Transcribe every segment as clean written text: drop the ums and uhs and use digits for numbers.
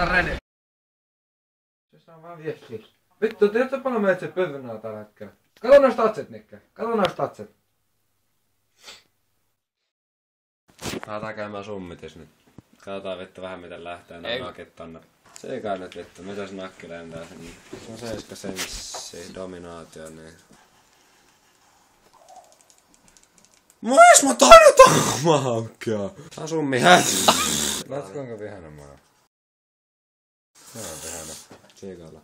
sä ready? Se saa vaan viestiä. Vittu, tiedätkö paljon meitä se pövynää tällä hetkellä? Kato noista tatset, Nikke. Kato noista tatset. Lähdetään käymään summitis nyt. Katsotaan vittu vähän miten lähtee nää nakit tonne. Se ei kai nyt vittu, mitä se nakki lentää sinne. Se on 7 senssi, dominaatio niin. Vois mä taidetaan hankkia! Tää on summi häti. Latkoonko vihainen maa? Se on vihainen. Siikalla.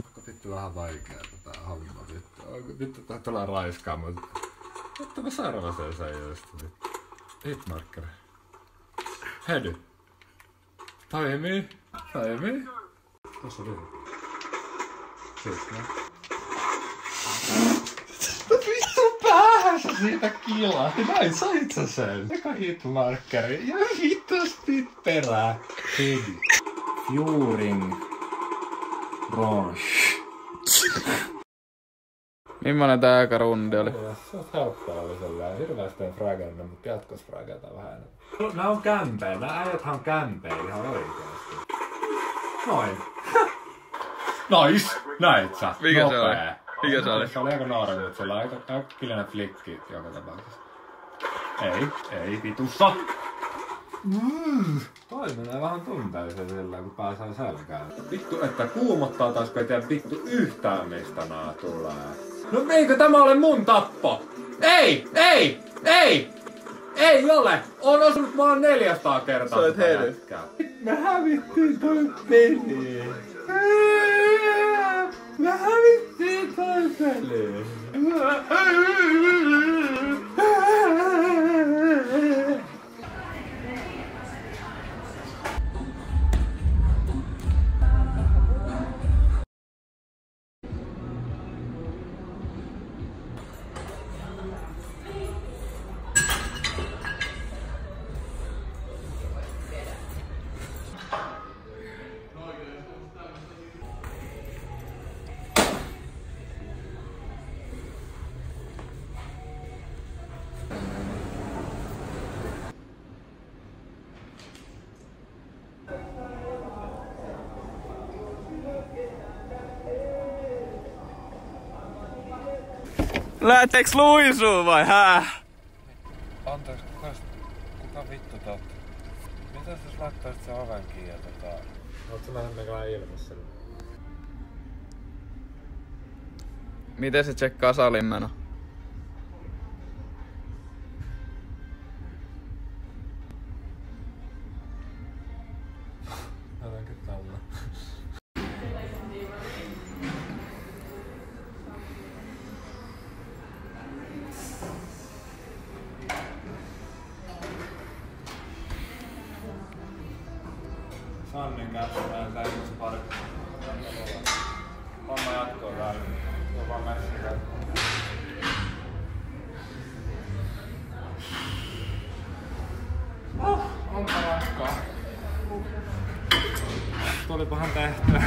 Onko vittu vähän vaikea tätä hommaa vittu? Vittu tää tulee raiskaa, mutta... Vittu mä sarvaseen sen just vittu. Hitmarker. Hedy. Toimii. Toimii. Tossa on vittu. Vittu päähänsä siitä kilaa. Näin sait sä sen. Eka hitmarkeri. Ja vittusti perää. Hedy. Furing. Ronch. Millainen tää eka rundi oli? Se on helppoa oli sellainen. Hirveästi en fragannut, mutta jatkos fragataan vähän enemmän. Nää on kämpejä. Nää äijäthän on kämpejä ihan oikeesti. Noin. Nice! Näit sä? Mikä Nopea. se oli? Mikä se oli? Se oli aika nuori, mutta se oli aika äkkilinen flikki joka tapauksessa. Ei vitussa! Toi menee vähän tunteeseen sillä, kun pääsee selkään. Vittu, että kuumottaa taas, kun ei tiedä vittu yhtään mistä nää tulee. No eikö tämä ole mun tappo? Ei ole! On osunut vaan 400 kertaa. Soit Hedy. Me hävittiin toi peli. Me hävittiin toi peli. Lähteeks luisuun vai hää? Anteeksi, kuka vittu te ootte? Mitäs jos laittaisit sen oven kiinni ja Ootko nähnyt meikään ilmassa? Miten se tsekkaa salin meno? Jotenkin tällä. Sannin käsitään täytyisi parkkia. Homma jatkoo täällä. Se on vaan mässikä. Homma jatkaa. Tulipahan tehtyä.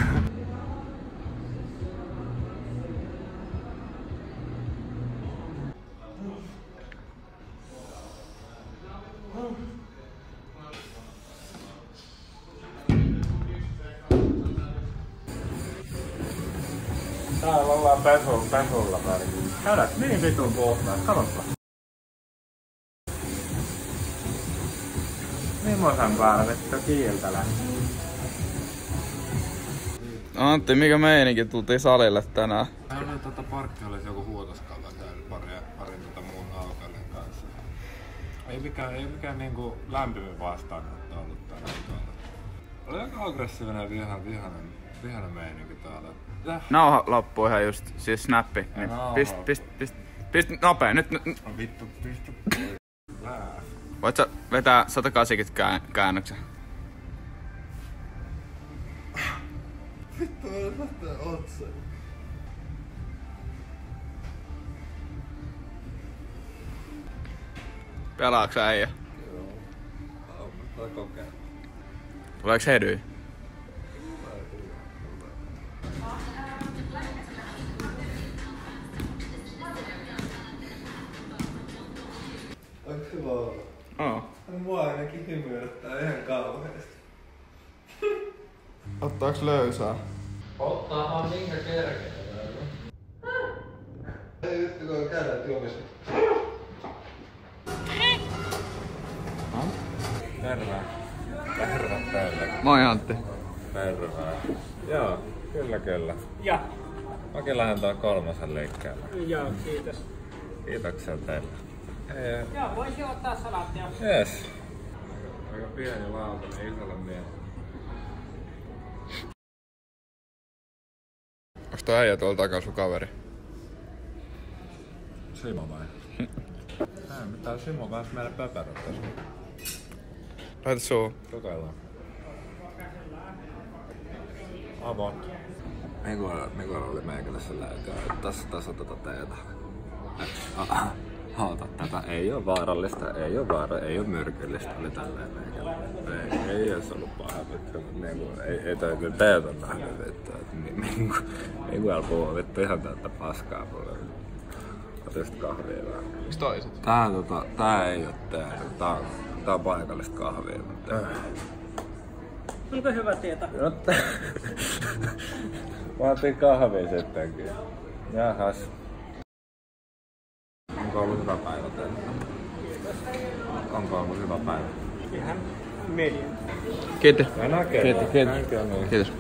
Täällä ollaan pesulla pärin. Käydät niin vitun puhtaat, katsoppa. Mimmoisen päällä vittu kiiltä lähti. Antti, mikä meininki? Tultiin salille tänään. Täällä oli parkki olisi joku huotoskalla siellä parin muun autoilun kanssa. Ei mikään niinku lämpimin vastaanotto ollut tänään tuolla. Oli aika aggressiivinen vihainen meininki täällä. Nauha loppuu ihan just, siis snappi. Niin pist nopee, nyt. Vittu, pistu. Voit sä vetää 180 käännöksen? Vittu, mä lähtee otseen. Pelaaks sä äijä? Joo. Mä kokeilla. Tuleeks Hedy? Onks hyvä olla? Oo. Mua ainakin hymyilyttää ihan kauheesti. Ottaaks löysää? Ottaahan minkä kerkee. Ei nyt kun käydään juomista. Terve. Terve. Moi Antti. Terve. Joo, kyllä. Ja. Mäkin lähden tuon 3. liikkeelle. Joo, kiitos. Kiitoksia teille. Joo, voisi ottaa salaattia. Yes. Aika pieni lauta, niin isolle miehelle. Onks toi äijä tuolla takaa sun kaveri? Simo vai? Ei mitään, Simo pääsi meille pöperöt tässä. Laita suuhun. Kokeillaan. Avot. Mikolla oli meikälässä lääkää. Tässä on teetä. Haata tätä. Ei oo vaarallista, ei oo myrkyllistä. Oli tälleen meikällä. Ei edes ollut paha vittu. Ei toi kyllä teet on nähnyt vittu. Mikuella puhuu vittu ihan täyttä paskaa mulle. Otis kahvia vähän. Miks toiset? Tää ei oo teetä. Tää on paikallista kahvia. Onko hyvä tietää? Mä otin kahvia sittenkin. Jahas. Onko ollut hyvä päivä teillä? Onko ollut hyvä päivä? Ihan medium. Kiitos. Kiitos. Kiitos.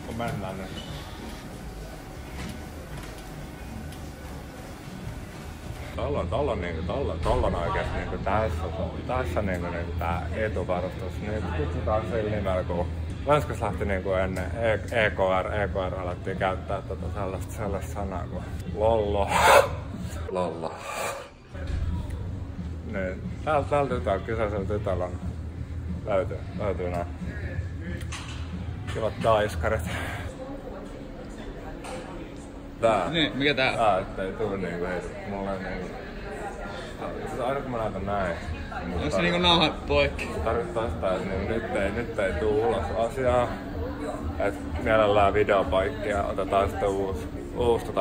Kun mennään nyt. Tolla on oikeesti niinku tässä niinku tää etuvarustus. Niin kutsutaan sillä nimellä kun Ranskassa lähti niinku ennen EKR alettiin käyttää sellaista sanaa kuin lollo. Niin, tällä kyseisellä tytöllä löytyy nää kivat daiskarit. Tää. Niin, mikä tää? Ettei tuu niinku mulle niinku... Siis aina kun mä näytän näin... Onko se niinku nauhan poikki? Tarkoittaa sitä, että niinku nyt ei tuu ulos asiaa. Et mielellään videopaikkia, otetaan sitten uusi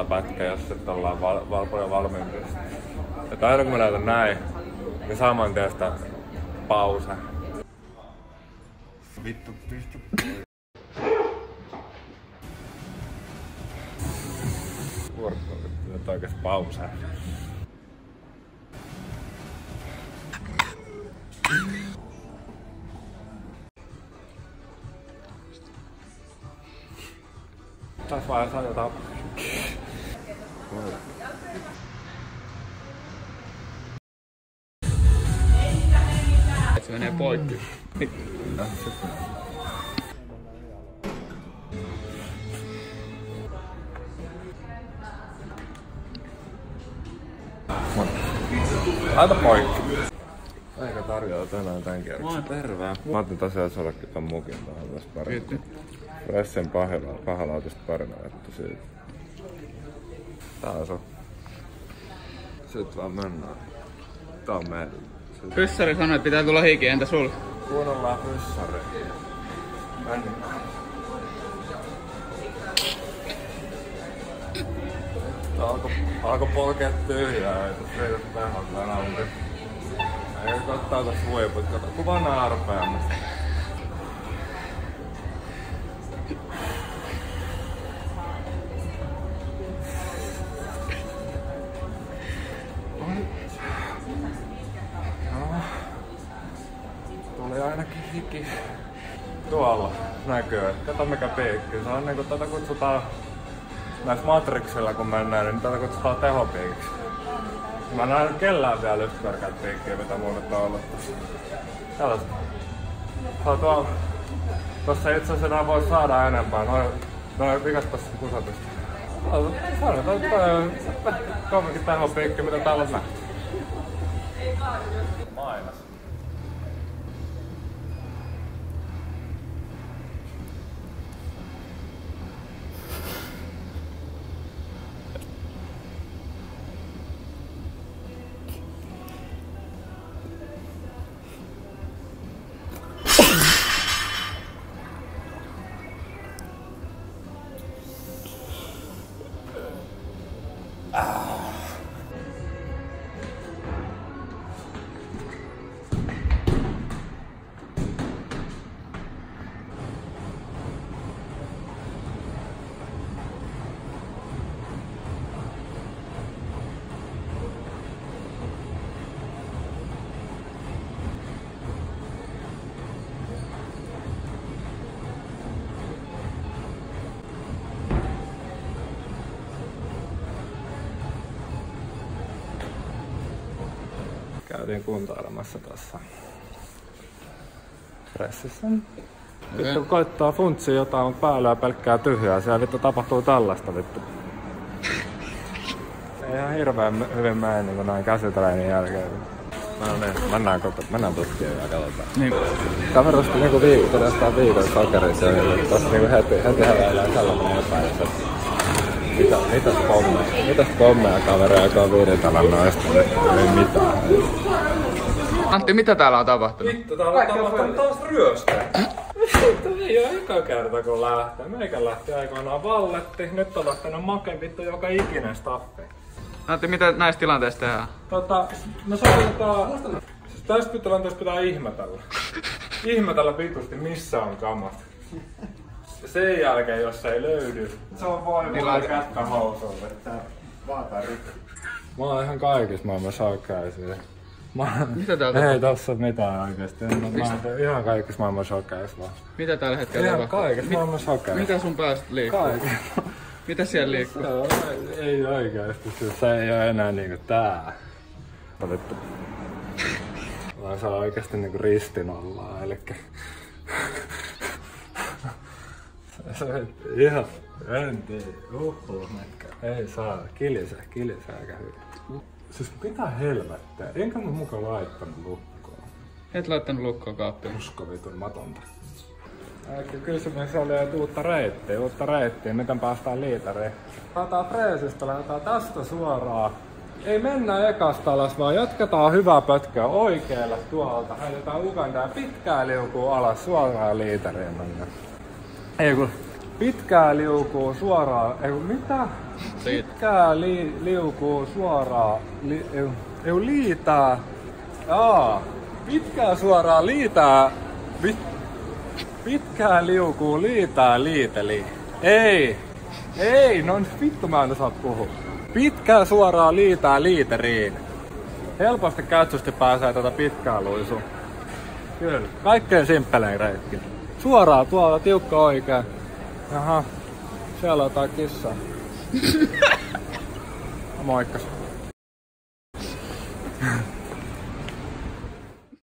pätkä, jos sitten ollaan paljon valmiimpia. Et aina kun mä näytän näin, niin saman tien sitä pause. Vittu. Nyt oikeesti pause. Tässä vaiheessa aiotaan... Se menee poikki. Laita poikki. Eikä tarjoaa tänään tän kerran. Terve. Mä otin tosiaan sullekin tän mukin tähän tässä pari. Fressen pahalautista parinavetta siitä. Tää on se. Sitten vaan mennään. Tää on meillä. Pyssari sanoi, että pitää tulla hiki, entä sul? Kuunnellaan pyssari. Mennään. Alko polkea tyhjää, ei tässä riitä tehot tänään, mutta ei ottaa tossa huiput, kato kuva nää arpeammasta. Tuli ainakin hiki. Tuolla näkyy, kato mikä piikki, se on niinku tätä kutsutaan näissä Matrixilla kun mennään, niin tätä kutsutaan tehopiikiksi. Mä en nähnyt kellään vielä yhtä korkeat piikkiä, mitä mun nyt on ollut tossa. Tällaista. Tossa itse asiassa nää vois saada enempää, noin vikat tossa kusatusta. Sanotaan, että toi on kovemmin tehopiikki, mitä täällä on nähty. Mainas. käytiin kuntoilemassa tossa pressissä. Vittu koittaa funtsia jotain, mutta päällä on pelkkää tyhjää. Siellä vittu tapahtuu tällaista vittu. Ei ihan hirveen hyvin mene niinku näin käsitellinen jälkeen. No niin, mennään tutkimaan ja katsotaan. Niin. Kamerasta niinku todestaan viikon sokerissa ja tossa niinku heti heräillään sellainen epäilys, että mitäs pommeja kavereja, joka on viidentalon noista, ei mitään. Antti, mitä täällä on tapahtunut? Vittu, täällä on tapahtunut taas ryöstö. Vittu, ei oo eka kerta kun lähtee. Meikä lähti aikoinaan Valletti, nyt on lähtenyt Make vittu joka ikinen staffi. Antti, mitä näistä tilanteista tehdään? No soitetaan... Siis tästä tilanteesta pitää ihmetellä. Ihmetellä vitusti missä on kamat. Ja sen jälkeen jos ei löydy, se on voimalla kättä housulle. Vaata rikki. Mä oon ihan kaikissa maailman showcaseissa. Mitä täällä ei tossa mitään oikeesti. Mä oon ihan kaikissa maailman showcaseissa vaan. Mitä tällä hetkellä ihan tapahtuu? Kaikissa maailman showcaseissa. Mitä sun päästä liikkuu? Kaikissa. Mitä siellä liikkuu? Ei oikeesti. Se ei oo enää niinku tää. Valittu. Vaan se on oikeesti niinku ristinollaa, elikkä... Se on ihan... En tiedä. Ei saa. Kilisää käy. Siis mitä helvettiä? Enkä mä mukaan laittanut lukkoon. Et laittanut lukkoon kaappiin. Usko vitun matonta. Kysymys oli uutta reittiä. Miten päästään liitariin? Lähdetään Freesistä, lähdetään tästä suoraan. Ei mennä ekasta alas, vaan jatketaan hyvää pötköä oikealle tuolta. Heitetään Ugandaa pitkää liukuu alas suoraan liitariin mennä. Ei kun pitkää liukuu suoraan. Ei kun mitä? Pitkää liukuu suoraan. Liitää. Pitkää suoraan liitää. Pitkää liukuu liitää liiteli. Ei, no vittu mä en osaa puhua. Pitkää suoraan liitää liiteriin. Helposti kätsusti pääsee tätä pitkää luisua. Kyllä, kaikkein simppelein reitti. Suoraan tuolla, tiukka oikein. Jaha, siellä on jotain kissaa. Moikkas.